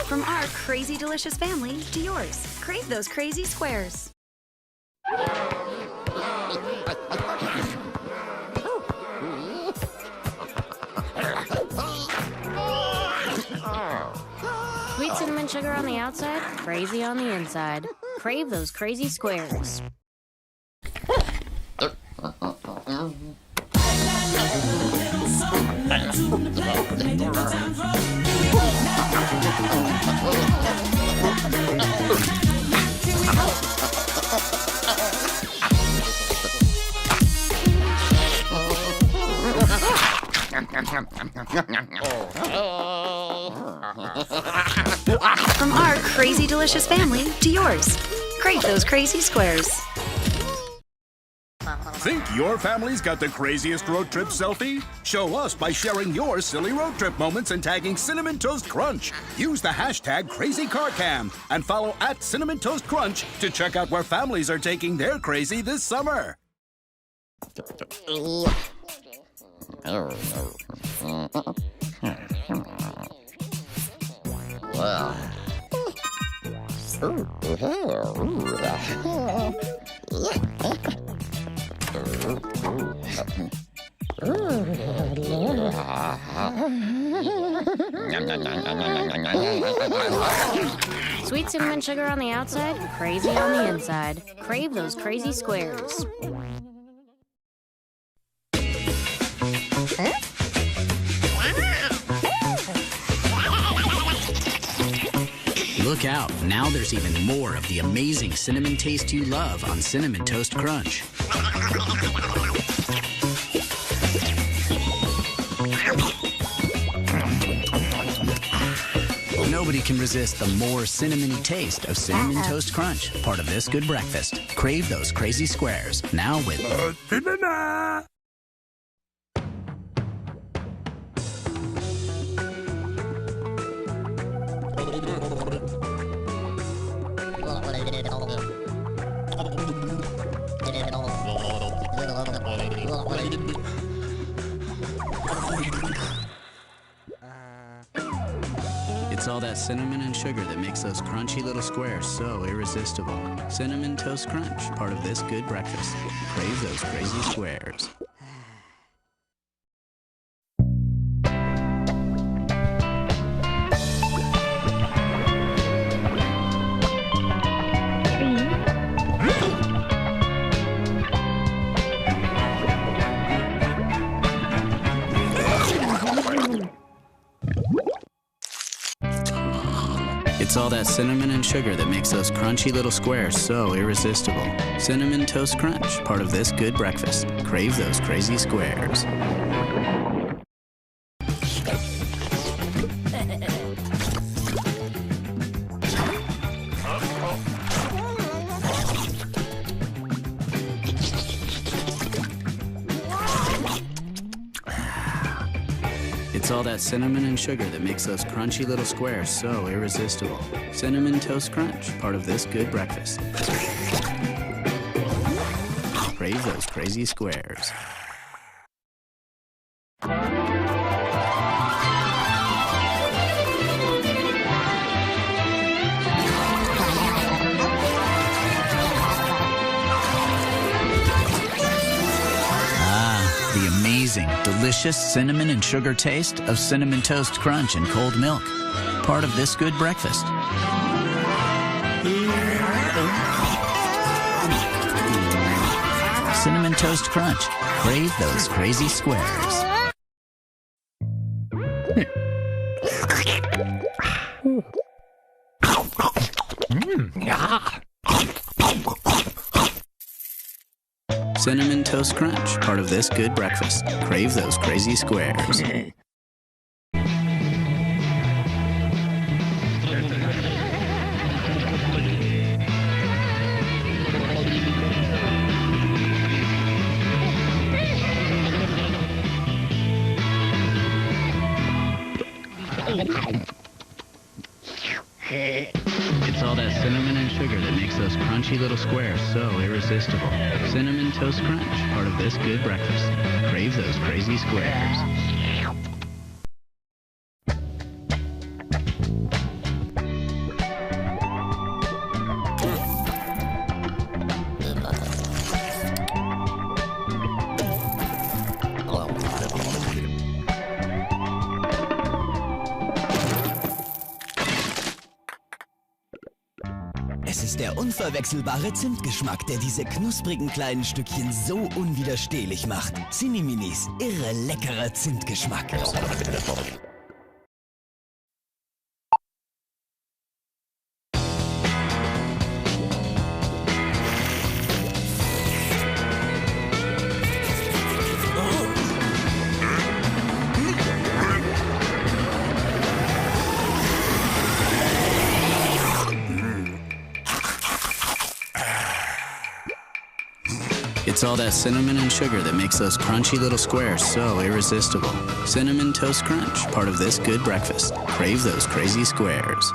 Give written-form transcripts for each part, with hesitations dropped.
From our crazy delicious family to yours, crave those crazy squares. Sweet cinnamon sugar on the outside, crazy on the inside. Crave those crazy squares. From our crazy delicious family to yours, crave those crazy squares. Think your family's got the craziest road trip selfie? Show us by sharing your silly road trip moments and tagging Cinnamon Toast Crunch. Use the hashtag CrazyCarCam and follow @Cinnamon Toast Crunch to check out where families are taking their crazy this summer. Sweet cinnamon sugar on the outside, crazy on the inside. Crave those crazy squares. Look out, now there's even more of the amazing cinnamon taste you love on Cinnamon Toast Crunch. Nobody can resist the more cinnamony taste of Cinnamon Toast Crunch, part of this good breakfast. Crave those crazy squares, now with... It's all that cinnamon and sugar that makes those crunchy little squares so irresistible. Cinnamon Toast Crunch, part of this good breakfast. Crave those crazy squares. It's all that cinnamon and sugar that makes those crunchy little squares so irresistible. Cinnamon Toast Crunch, part of this good breakfast. Crave those crazy squares. It's all that cinnamon and sugar that makes those crunchy little squares so irresistible. Cinnamon Toast Crunch, part of this good breakfast. Crave those crazy squares. Delicious cinnamon and sugar taste of Cinnamon Toast Crunch and cold milk. Part of this good breakfast. Cinnamon Toast Crunch. Crave those crazy squares. Cinnamon Toast Crunch, part of this good breakfast. Crave those crazy squares. It's all that cinnamon and sugar that makes those crunchy little squares so irresistible. Cinnamon Toast Crunch, part of this good breakfast. Crave those crazy squares. Es ist der unverwechselbare Zimtgeschmack, der diese knusprigen kleinen Stückchen so unwiderstehlich macht. Cinnaminis, irre leckerer Zimtgeschmack. It's all that cinnamon and sugar that makes those crunchy little squares so irresistible. Cinnamon Toast Crunch, part of this good breakfast. Crave those crazy squares.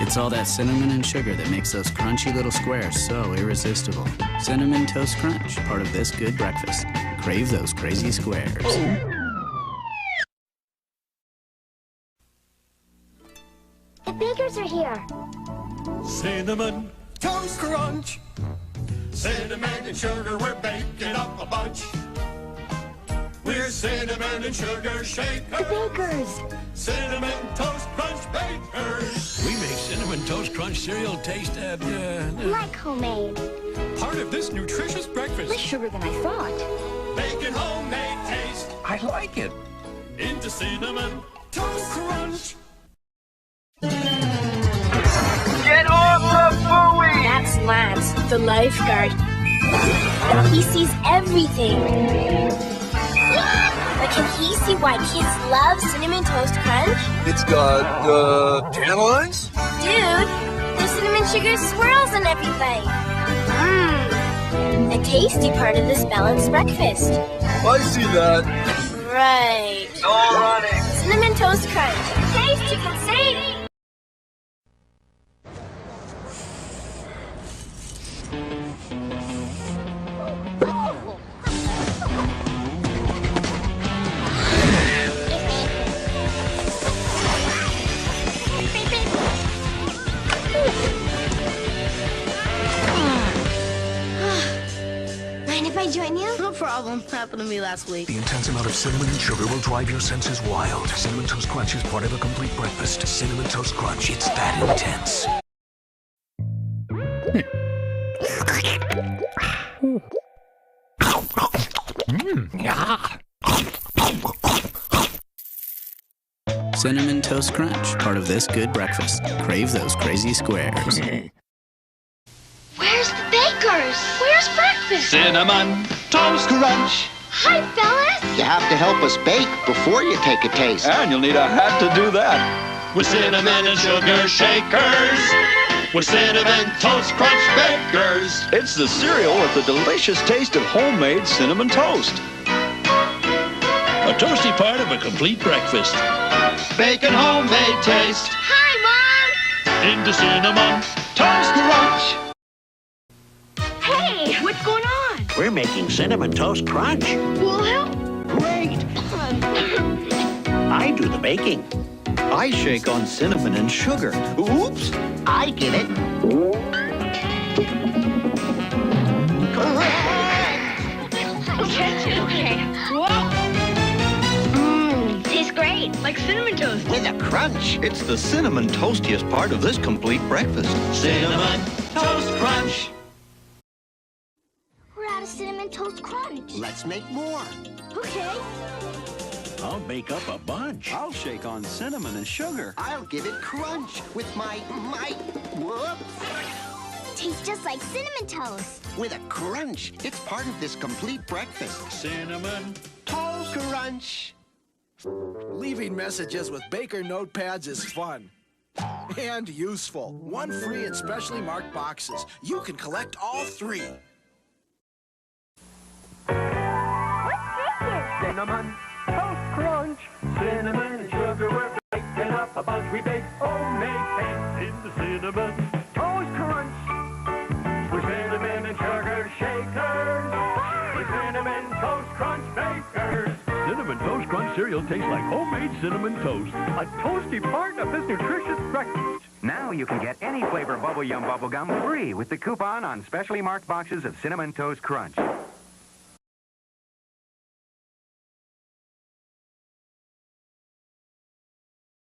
It's all that cinnamon and sugar that makes those crunchy little squares so irresistible. Cinnamon Toast Crunch, part of this good breakfast. Crave those crazy squares. The bakers are here. Cinnamon Toast Crunch. Cinnamon and sugar, we're baking up a bunch. We're cinnamon and sugar shakers. The bakers. Cinnamon Toast Crunch bakers. We make Cinnamon Toast Crunch cereal taste Like homemade. part of this nutritious breakfast. Less sugar than I thought. Bacon homemade taste. I like it. Into Cinnamon Toast Crunch. Get off the buoy! That's Lance, the lifeguard. He sees everything. But can he see why kids love Cinnamon Toast Crunch? It's got, dandelions? Dude, there's cinnamon sugar swirls and everything. A tasty part of this balanced breakfast. I see that. Right. No running. Cinnamon Toast Crunch. Taste you can see. Mind if I join you? No problem. Happened to me last week. The intense amount of cinnamon and sugar will drive your senses wild. Cinnamon Toast Crunch is part of a complete breakfast. Cinnamon Toast Crunch, it's that intense. Cinnamon Toast Crunch, part of this good breakfast. Crave those crazy squares. Where's the bakers? Where's breakfast? Cinnamon Toast Crunch. Hi, fellas. You have to help us bake before you take a taste. And you'll need a hat to do that. With cinnamon and sugar shakers. With Cinnamon Toast Crunch bakers. It's the cereal with the delicious taste of homemade cinnamon toast. A toasty part of a complete breakfast. Bacon homemade taste. Hi, Mom. Into Cinnamon Toast Crunch. Hey, what's going on? We're making Cinnamon Toast Crunch. We'll help. Great. I do the baking. I shake on cinnamon and sugar. Oops, I get it. Okay. Whoa. Tastes great, like cinnamon toast. With a crunch. It's the cinnamon toastiest part of this complete breakfast. Cinnamon Toast Crunch. We're out of Cinnamon Toast Crunch. Let's make more. Okay. I'll bake up a bunch. I'll shake on cinnamon and sugar. I'll give it crunch with my, whoops. Tastes just like cinnamon toast. With a crunch. It's part of this complete breakfast. Cinnamon Toast Toast Crunch. Leaving messages with Baker notepads is fun. And useful. 1 free and specially marked boxes. You can collect all 3. Cinnamon Toast Crunch. Cinnamon and sugar, we're baking up a bunch. We bake homemade cakes in the Cinnamon Toast Crunch. We're cinnamon and sugar shakers. We're Cinnamon Toast Crunch bakers. Cinnamon Toast Crunch cereal tastes like homemade cinnamon toast. A toasty part of this nutritious breakfast. Now you can get any flavor Bubble Yum bubblegum free with the coupon on specially marked boxes of Cinnamon Toast Crunch.